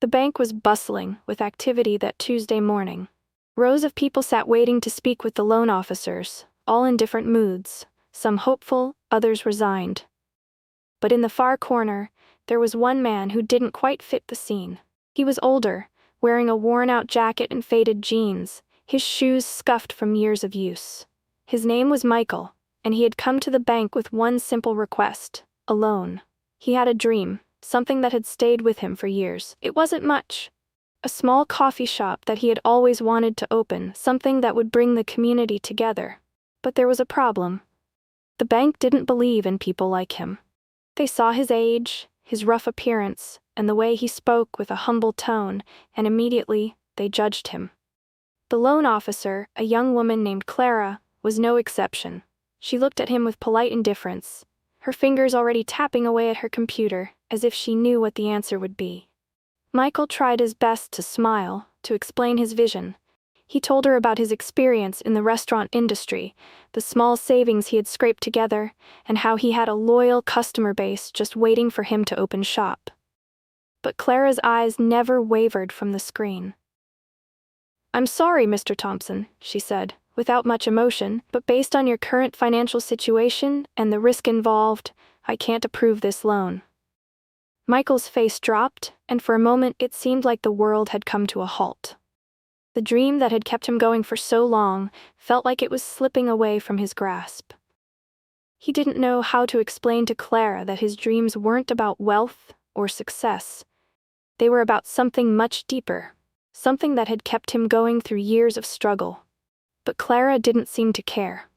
The bank was bustling with activity that Tuesday morning. Rows of people sat waiting to speak with the loan officers, all in different moods, some hopeful, others resigned. But in the far corner, there was one man who didn't quite fit the scene. He was older, wearing a worn-out jacket and faded jeans, his shoes scuffed from years of use. His name was Michael, and he had come to the bank with one simple request: a loan. He had a dream, something that had stayed with him for years. It wasn't much. A small coffee shop that he had always wanted to open, something that would bring the community together. But there was a problem. The bank didn't believe in people like him. They saw his age, his rough appearance, and the way he spoke with a humble tone, and immediately, they judged him. The loan officer, a young woman named Clara, was no exception. She looked at him with polite indifference, her fingers already tapping away at her computer, as if she knew what the answer would be. Michael tried his best to smile, to explain his vision. He told her about his experience in the restaurant industry, the small savings he had scraped together, and how he had a loyal customer base just waiting for him to open shop. But Clara's eyes never wavered from the screen. "I'm sorry, Mr. Thompson," she said, without much emotion, "but based on your current financial situation and the risk involved, I can't approve this loan." Michael's face dropped, and for a moment it seemed like the world had come to a halt. The dream that had kept him going for so long felt like it was slipping away from his grasp. He didn't know how to explain to Clara that his dreams weren't about wealth or success. They were about something much deeper, something that had kept him going through years of struggle. But Clara didn't seem to care.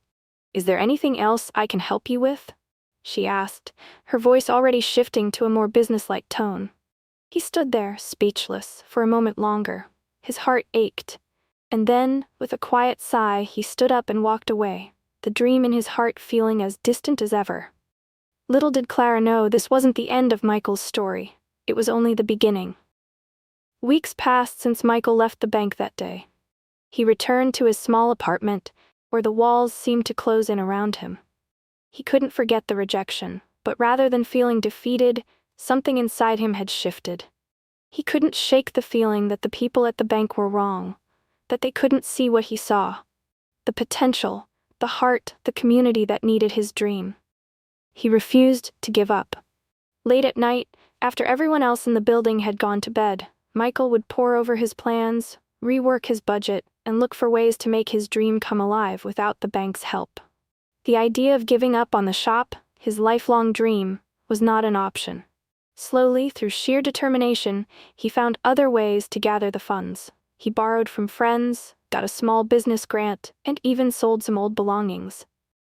"Is there anything else I can help you with?" she asked, her voice already shifting to a more businesslike tone. He stood there, speechless, for a moment longer. His heart ached. And then, with a quiet sigh, he stood up and walked away, the dream in his heart feeling as distant as ever. Little did Clara know this wasn't the end of Michael's story. It was only the beginning. Weeks passed since Michael left the bank that day. He returned to his small apartment, where the walls seemed to close in around him. He couldn't forget the rejection, but rather than feeling defeated, something inside him had shifted. He couldn't shake the feeling that the people at the bank were wrong, that they couldn't see what he saw. The potential, the heart, the community that needed his dream. He refused to give up. Late at night, after everyone else in the building had gone to bed, Michael would pore over his plans, rework his budget, and look for ways to make his dream come alive without the bank's help. The idea of giving up on the shop, his lifelong dream, was not an option. Slowly, through sheer determination, he found other ways to gather the funds. He borrowed from friends, got a small business grant, and even sold some old belongings.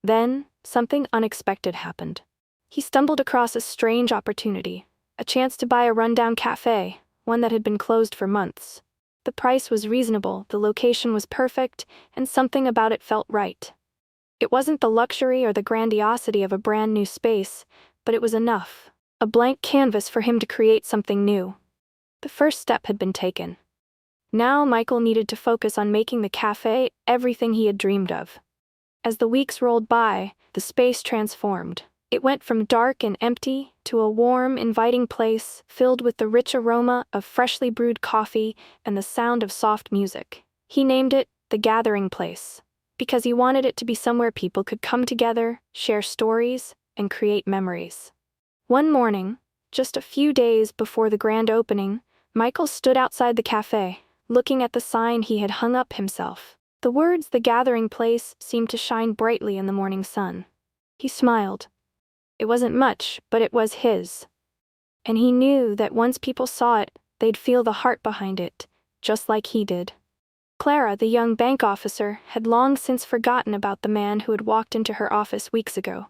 Then, something unexpected happened. He stumbled across a strange opportunity, a chance to buy a rundown cafe, one that had been closed for months. The price was reasonable, the location was perfect, and something about it felt right. It wasn't the luxury or the grandiosity of a brand new space, but it was enough. A blank canvas for him to create something new. The first step had been taken. Now Michael needed to focus on making the cafe everything he had dreamed of. As the weeks rolled by, the space transformed. It went from dark and empty to a warm, inviting place filled with the rich aroma of freshly brewed coffee and the sound of soft music. He named it the Gathering Place, because he wanted it to be somewhere people could come together, share stories, and create memories. One morning, just a few days before the grand opening, Michael stood outside the cafe, looking at the sign he had hung up himself. The words "The Gathering Place" seemed to shine brightly in the morning sun. He smiled. It wasn't much, but it was his. And he knew that once people saw it, they'd feel the heart behind it, just like he did. Clara, the young bank officer, had long since forgotten about the man who had walked into her office weeks ago.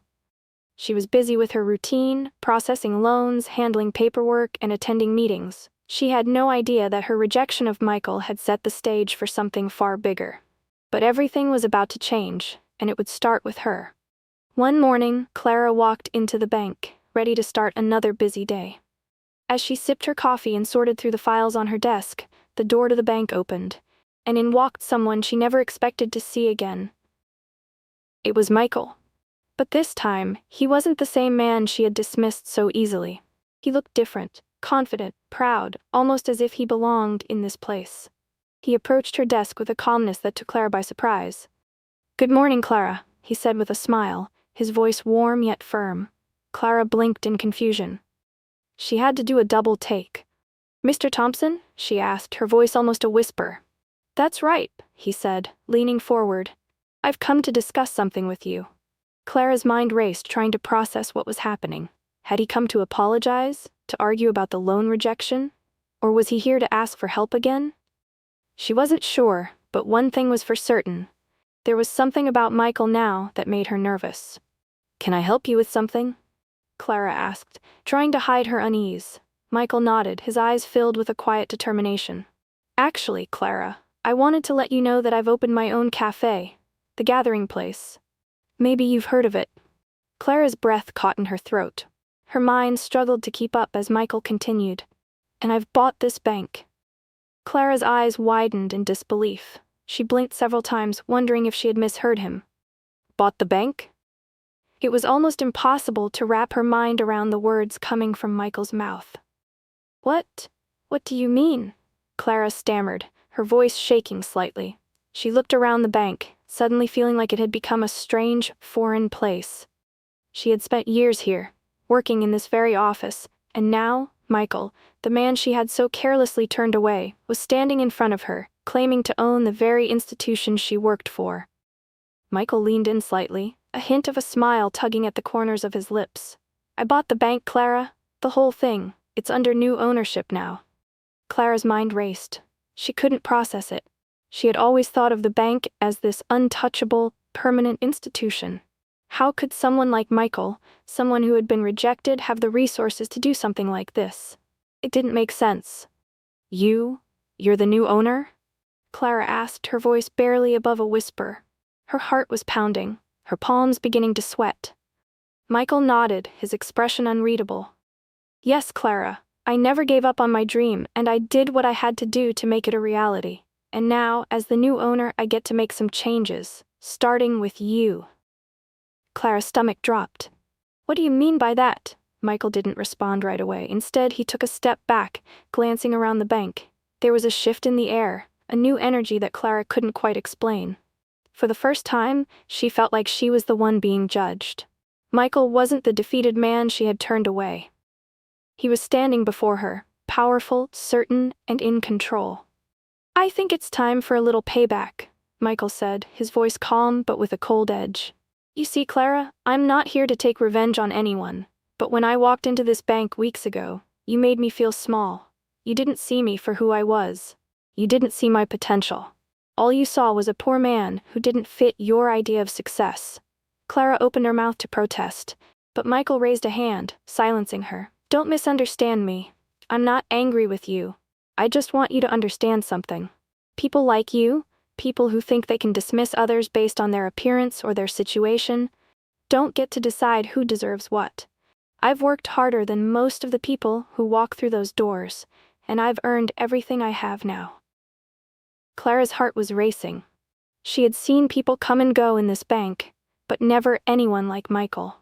She was busy with her routine, processing loans, handling paperwork, and attending meetings. She had no idea that her rejection of Michael had set the stage for something far bigger. But everything was about to change, and it would start with her. One morning, Clara walked into the bank, ready to start another busy day. As she sipped her coffee and sorted through the files on her desk, the door to the bank opened, and in walked someone she never expected to see again. It was Michael. But this time, he wasn't the same man she had dismissed so easily. He looked different, confident, proud, almost as if he belonged in this place. He approached her desk with a calmness that took Clara by surprise. "Good morning, Clara," he said with a smile, his voice warm yet firm. Clara blinked in confusion. She had to do a double take. "Mr. Thompson?" she asked, her voice almost a whisper. "That's right," he said, leaning forward. "I've come to discuss something with you." Clara's mind raced, trying to process what was happening. Had he come to apologize? To argue about the loan rejection? Or was he here to ask for help again? She wasn't sure, but one thing was for certain. There was something about Michael now that made her nervous. "Can I help you with something?" Clara asked, trying to hide her unease. Michael nodded, his eyes filled with a quiet determination. "Actually, Clara, I wanted to let you know that I've opened my own cafe, the Gathering Place. Maybe you've heard of it." Clara's breath caught in her throat. Her mind struggled to keep up as Michael continued. "And I've bought this bank." Clara's eyes widened in disbelief. She blinked several times, wondering if she had misheard him. "Bought the bank?" It was almost impossible to wrap her mind around the words coming from Michael's mouth. What do you mean?" Clara stammered, her voice shaking slightly. She looked around the bank, suddenly feeling like it had become a strange, foreign place. She had spent years here, working in this very office, and now, Michael, the man she had so carelessly turned away, was standing in front of her, claiming to own the very institution she worked for. Michael leaned in slightly, a hint of a smile tugging at the corners of his lips. "I bought the bank, Clara. The whole thing. It's under new ownership now." Clara's mind raced. She couldn't process it. She had always thought of the bank as this untouchable, permanent institution. How could someone like Michael, someone who had been rejected, have the resources to do something like this? It didn't make sense. You're the new owner?" Clara asked, her voice barely above a whisper. Her heart was pounding, her palms beginning to sweat. Michael nodded, his expression unreadable. "Yes, Clara, I never gave up on my dream, and I did what I had to do to make it a reality. And now, as the new owner, I get to make some changes, starting with you." Clara's stomach dropped. "What do you mean by that?" Michael didn't respond right away. Instead, he took a step back, glancing around the bank. There was a shift in the air, a new energy that Clara couldn't quite explain. For the first time, she felt like she was the one being judged. Michael wasn't the defeated man she had turned away. He was standing before her, powerful, certain, and in control. "I think it's time for a little payback," Michael said, his voice calm but with a cold edge. "You see, Clara, I'm not here to take revenge on anyone, but when I walked into this bank weeks ago, you made me feel small. You didn't see me for who I was. You didn't see my potential. All you saw was a poor man who didn't fit your idea of success." Clara opened her mouth to protest, but Michael raised a hand, silencing her. "Don't misunderstand me. I'm not angry with you. I just want you to understand something. People like you, people who think they can dismiss others based on their appearance or their situation, don't get to decide who deserves what. I've worked harder than most of the people who walk through those doors, and I've earned everything I have now." Clara's heart was racing. She had seen people come and go in this bank, but never anyone like Michael.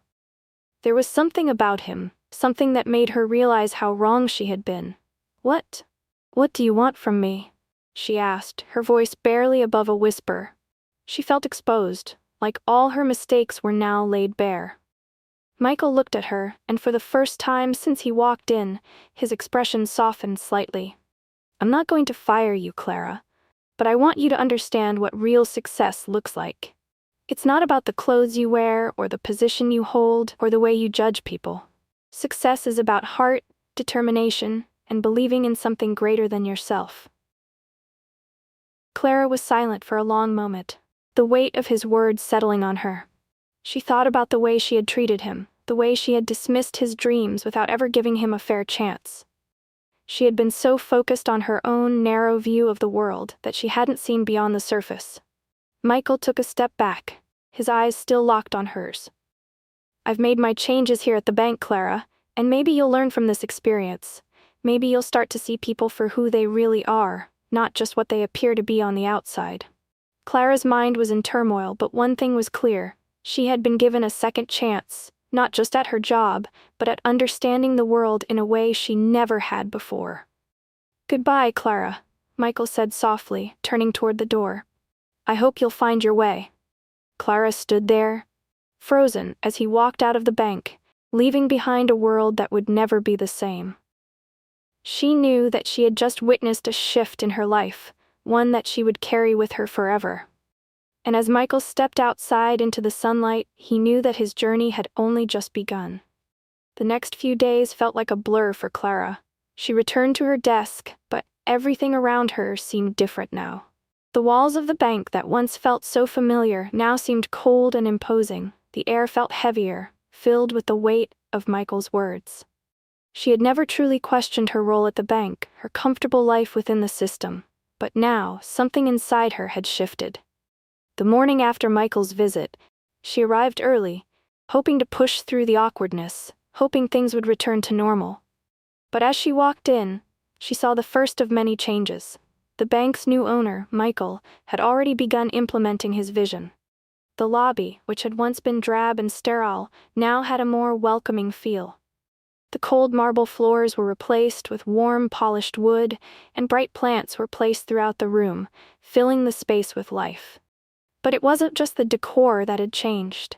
There was something about him, something that made her realize how wrong she had been. What do you want from me?" she asked, her voice barely above a whisper. She felt exposed, like all her mistakes were now laid bare. Michael looked at her, and for the first time since he walked in, his expression softened slightly. "I'm not going to fire you, Clara, but I want you to understand what real success looks like. It's not about the clothes you wear, or the position you hold, or the way you judge people. Success is about heart, determination, and believing in something greater than yourself." Clara was silent for a long moment, the weight of his words settling on her. She thought about the way she had treated him, the way she had dismissed his dreams without ever giving him a fair chance. She had been so focused on her own narrow view of the world that she hadn't seen beyond the surface. Michael took a step back, his eyes still locked on hers. "I've made my changes here at the bank, Clara, and maybe you'll learn from this experience. Maybe you'll start to see people for who they really are, not just what they appear to be on the outside." Clara's mind was in turmoil, but one thing was clear. She had been given a second chance. not just at her job, but at understanding the world in a way she never had before. "Goodbye, Clara," Michael said softly, turning toward the door. "I hope you'll find your way." Clara stood there, frozen, as he walked out of the bank, leaving behind a world that would never be the same. She knew that she had just witnessed a shift in her life, one that she would carry with her forever. And as Michael stepped outside into the sunlight, he knew that his journey had only just begun. The next few days felt like a blur for Clara. She returned to her desk, but everything around her seemed different now. The walls of the bank that once felt so familiar now seemed cold and imposing. The air felt heavier, filled with the weight of Michael's words. She had never truly questioned her role at the bank, her comfortable life within the system, but now something inside her had shifted. The morning after Michael's visit, she arrived early, hoping to push through the awkwardness, hoping things would return to normal. But as she walked in, she saw the first of many changes. The bank's new owner, Michael, had already begun implementing his vision. The lobby, which had once been drab and sterile, now had a more welcoming feel. The cold marble floors were replaced with warm, polished wood, and bright plants were placed throughout the room, filling the space with life. But it wasn't just the decor that had changed.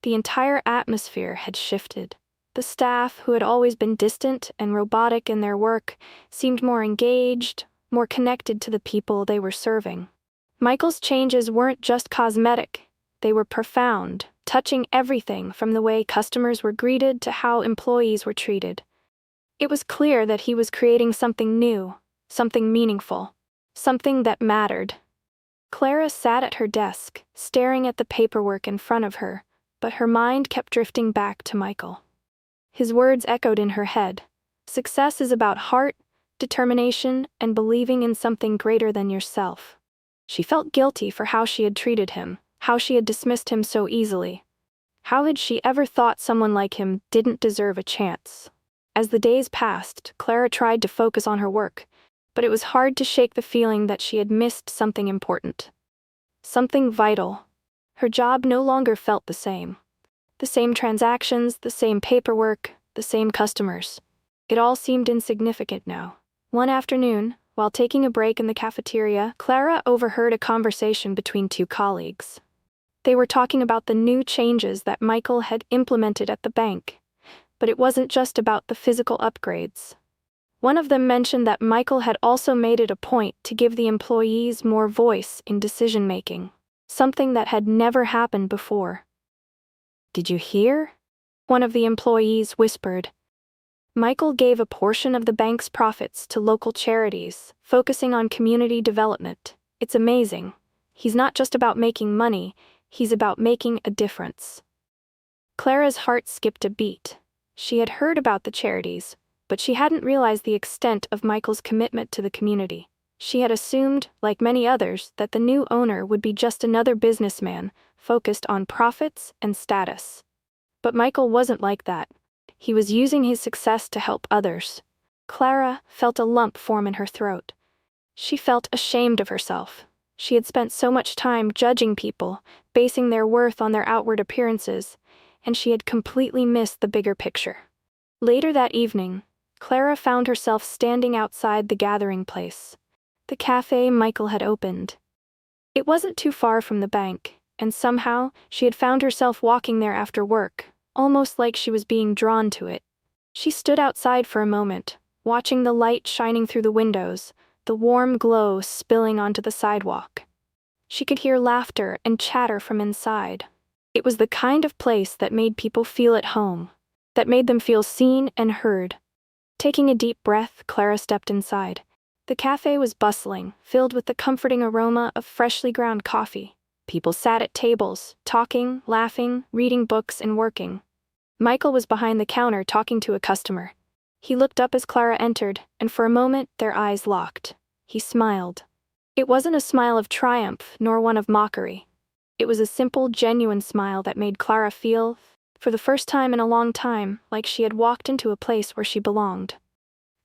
The entire atmosphere had shifted. The staff, who had always been distant and robotic in their work, seemed more engaged, more connected to the people they were serving. Michael's changes weren't just cosmetic. They were profound, touching everything from the way customers were greeted to how employees were treated. It was clear that he was creating something new, something meaningful, something that mattered. Clara sat at her desk, staring at the paperwork in front of her, but her mind kept drifting back to Michael. His words echoed in her head. Success is about heart, determination, and believing in something greater than yourself. She felt guilty for how she had treated him, how she had dismissed him so easily. How had she ever thought someone like him didn't deserve a chance? As the days passed, Clara tried to focus on her work, but it was hard to shake the feeling that she had missed something important. Something vital. Her job no longer felt the same. The same transactions, the same paperwork, the same customers. It all seemed insignificant now. One afternoon, while taking a break in the cafeteria, Clara overheard a conversation between two colleagues. They were talking about the new changes that Michael had implemented at the bank. But it wasn't just about the physical upgrades. One of them mentioned that Michael had also made it a point to give the employees more voice in decision-making, something that had never happened before. "Did you hear?" one of the employees whispered. Michael gave a portion of the bank's profits to local charities, focusing on community development. It's amazing. He's not just about making money, he's about making a difference. Clara's heart skipped a beat. She had heard about the charities, but she hadn't realized the extent of Michael's commitment to the community. She had assumed, like many others, that the new owner would be just another businessman, focused on profits and status. But Michael wasn't like that. He was using his success to help others. Clara felt a lump form in her throat. She felt ashamed of herself. She had spent so much time judging people, basing their worth on their outward appearances, and she had completely missed the bigger picture. Later that evening, Clara found herself standing outside the gathering place, the cafe Michael had opened. It wasn't too far from the bank, and somehow she had found herself walking there after work, almost like she was being drawn to it. She stood outside for a moment, watching the light shining through the windows, the warm glow spilling onto the sidewalk. She could hear laughter and chatter from inside. It was the kind of place that made people feel at home, that made them feel seen and heard. Taking a deep breath, Clara stepped inside. The cafe was bustling, filled with the comforting aroma of freshly ground coffee. People sat at tables, talking, laughing, reading books, and working. Michael was behind the counter talking to a customer. He looked up as Clara entered, and for a moment their eyes locked. He smiled. It wasn't a smile of triumph, nor one of mockery. It was a simple, genuine smile that made Clara feel, for the first time in a long time, like she had walked into a place where she belonged.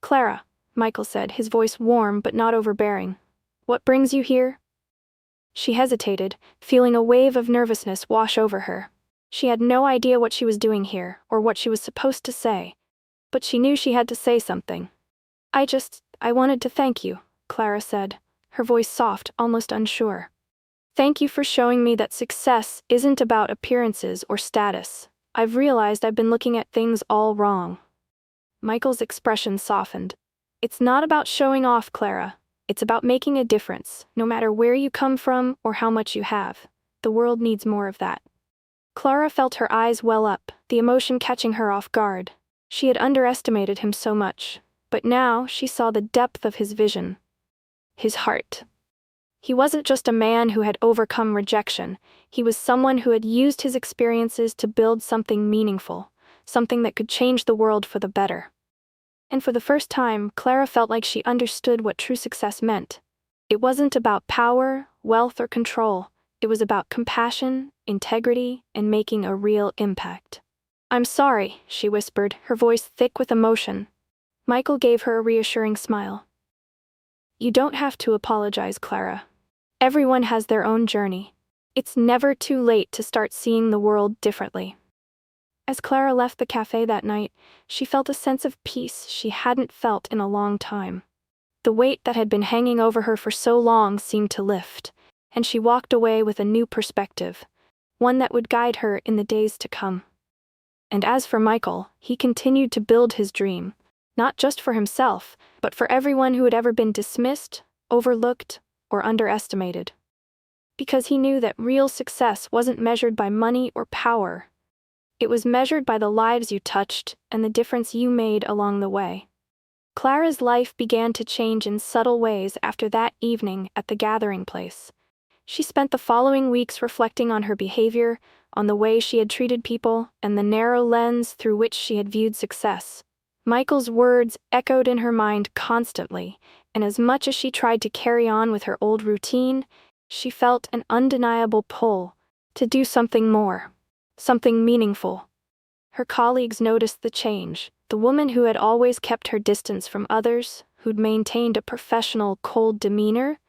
"Clara," Michael said, his voice warm but not overbearing. "What brings you here?" She hesitated, feeling a wave of nervousness wash over her. She had no idea what she was doing here or what she was supposed to say, but she knew she had to say something. I wanted to thank you, Clara said, her voice soft, almost unsure. Thank you for showing me that success isn't about appearances or status. I've realized I've been looking at things all wrong. Michael's expression softened. It's not about showing off, Clara. It's about making a difference, no matter where you come from or how much you have. The world needs more of that. Clara felt her eyes well up, the emotion catching her off guard. She had underestimated him so much, but now she saw the depth of his vision. His heart. He wasn't just a man who had overcome rejection, he was someone who had used his experiences to build something meaningful, something that could change the world for the better. And for the first time, Clara felt like she understood what true success meant. It wasn't about power, wealth, or control. It was about compassion, integrity, and making a real impact. I'm sorry, she whispered, her voice thick with emotion. Michael gave her a reassuring smile. You don't have to apologize, Clara. Everyone has their own journey. It's never too late to start seeing the world differently. As Clara left the cafe that night, she felt a sense of peace she hadn't felt in a long time. The weight that had been hanging over her for so long seemed to lift, and she walked away with a new perspective, one that would guide her in the days to come. And as for Michael, he continued to build his dream, not just for himself, but for everyone who had ever been dismissed, overlooked, or underestimated. Because he knew that real success wasn't measured by money or power. It was measured by the lives you touched and the difference you made along the way. Clara's life began to change in subtle ways after that evening at the gathering place. She spent the following weeks reflecting on her behavior, on the way she had treated people, and the narrow lens through which she had viewed success. Michael's words echoed in her mind constantly, and as much as she tried to carry on with her old routine, she felt an undeniable pull to do something more, something meaningful. Her colleagues noticed the change. The woman who had always kept her distance from others, who'd maintained a professional, cold demeanor,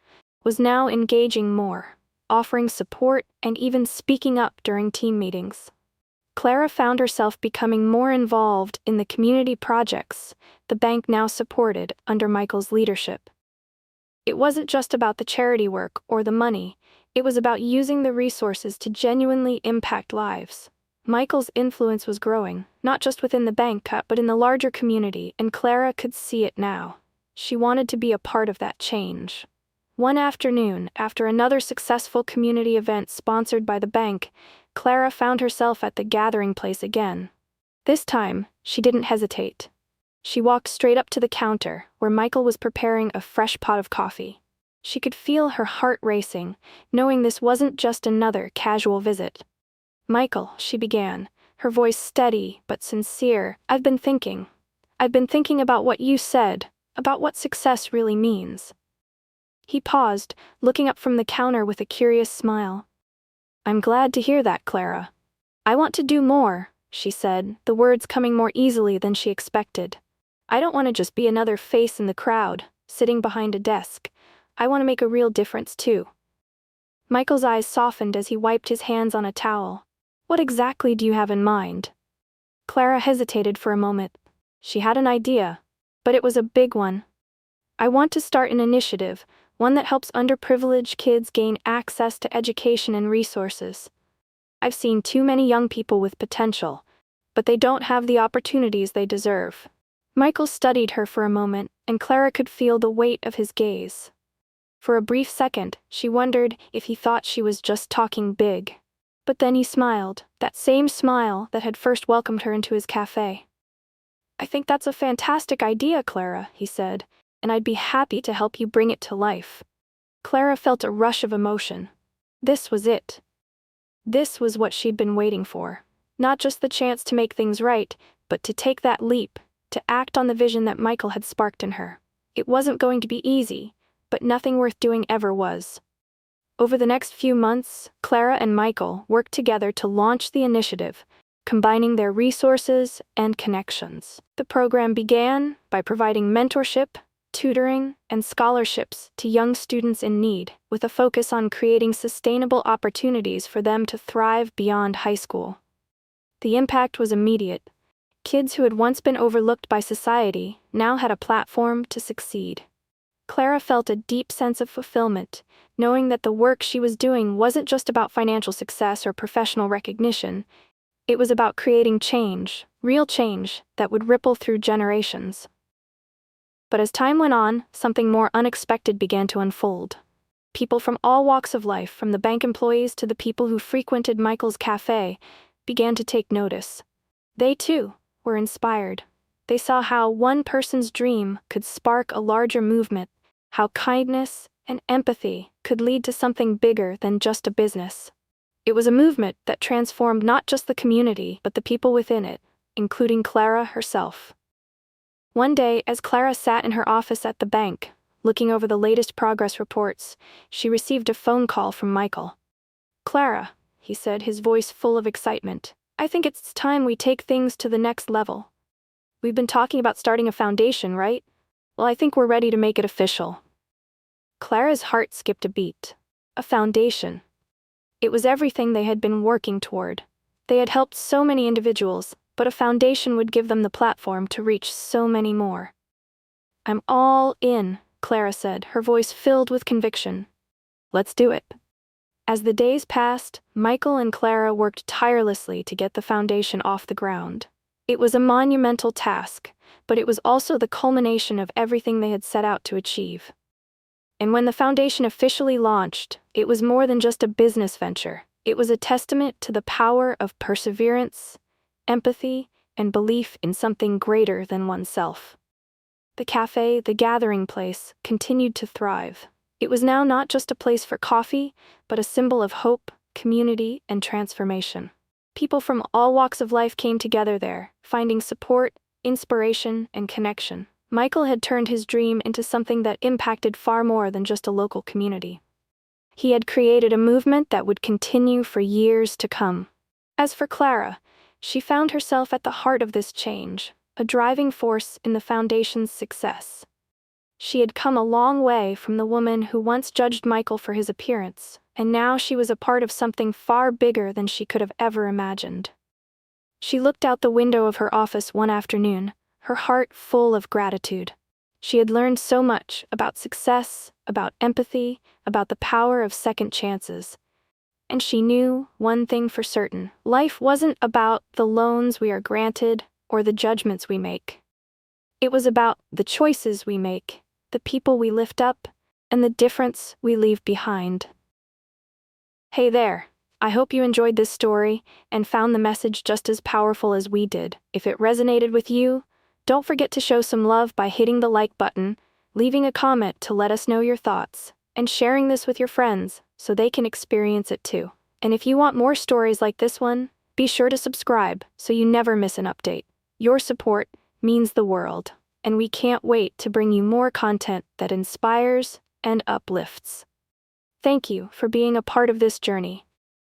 was now engaging more, offering support and even speaking up during team meetings. Clara found herself becoming more involved in the community projects the bank now supported under Michael's leadership. It wasn't just about the charity work or the money, it was about using the resources to genuinely impact lives. Michael's influence was growing, not just within the bank but in the larger community, and Clara could see it now. She wanted to be a part of that change. One afternoon, after another successful community event sponsored by the bank, Clara found herself at the gathering place again. This time, she didn't hesitate. She walked straight up to the counter, where Michael was preparing a fresh pot of coffee. She could feel her heart racing, knowing this wasn't just another casual visit. Michael, she began, her voice steady but sincere, I've been thinking about what you said, about what success really means. He paused, looking up from the counter with a curious smile. I'm glad to hear that, Clara. I want to do more, she said, the words coming more easily than she expected. I don't want to just be another face in the crowd, sitting behind a desk. I want to make a real difference too. Michael's eyes softened as he wiped his hands on a towel. What exactly do you have in mind? Clara hesitated for a moment. She had an idea, but it was a big one. I want to start an initiative, one that helps underprivileged kids gain access to education and resources. I've seen too many young people with potential, but they don't have the opportunities they deserve. Michael studied her for a moment, and Clara could feel the weight of his gaze. For a brief second, she wondered if he thought she was just talking big. But then he smiled, that same smile that had first welcomed her into his cafe. I think that's a fantastic idea, Clara, he said, and I'd be happy to help you bring it to life. Clara felt a rush of emotion. This was it. This was what she'd been waiting for. Not just the chance to make things right, but to take that leap, to act on the vision that Michael had sparked in her. It wasn't going to be easy, but nothing worth doing ever was. Over the next few months, Clara and Michael worked together to launch the initiative, combining their resources and connections. The program began by providing mentorship, tutoring, and scholarships to young students in need, with a focus on creating sustainable opportunities for them to thrive beyond high school. The impact was immediate. Kids who had once been overlooked by society now had a platform to succeed. Clara felt a deep sense of fulfillment, knowing that the work she was doing wasn't just about financial success or professional recognition. It was about creating change, real change, that would ripple through generations. But as time went on, something more unexpected began to unfold. People from all walks of life, from the bank employees to the people who frequented Michael's cafe, began to take notice. They, too, were inspired. They saw how one person's dream could spark a larger movement, how kindness and empathy could lead to something bigger than just a business. It was a movement that transformed not just the community, but the people within it, including Clara herself. One day, as Clara sat in her office at the bank, looking over the latest progress reports, she received a phone call from Michael. "Clara," he said, his voice full of excitement, "I think it's time we take things to the next level. We've been talking about starting a foundation, right? Well, I think we're ready to make it official." Clara's heart skipped a beat. A foundation. It was everything they had been working toward. They had helped so many individuals, but a foundation would give them the platform to reach so many more. "I'm all in," Clara said, her voice filled with conviction. "Let's do it." As the days passed, Michael and Clara worked tirelessly to get the foundation off the ground. It was a monumental task, but it was also the culmination of everything they had set out to achieve. And when the foundation officially launched, it was more than just a business venture. It was a testament to the power of perseverance, empathy, and belief in something greater than oneself. The cafe, the gathering place, continued to thrive. It was now not just a place for coffee, but a symbol of hope, community, and transformation. People from all walks of life came together there, finding support, inspiration, and connection. Michael had turned his dream into something that impacted far more than just a local community. He had created a movement that would continue for years to come. As for Clara, she found herself at the heart of this change, a driving force in the foundation's success. She had come a long way from the woman who once judged Michael for his appearance, and now she was a part of something far bigger than she could have ever imagined. She looked out the window of her office one afternoon, her heart full of gratitude. She had learned so much about success, about empathy, about the power of second chances. And she knew one thing for certain: life wasn't about the loans we are granted or the judgments we make. It was about the choices we make, the people we lift up, and the difference we leave behind. Hey there! I hope you enjoyed this story and found the message just as powerful as we did. If it resonated with you, don't forget to show some love by hitting the like button, leaving a comment to let us know your thoughts, and sharing this with your friends so they can experience it too. And if you want more stories like this one, be sure to subscribe so you never miss an update. Your support means the world, and we can't wait to bring you more content that inspires and uplifts. Thank you for being a part of this journey.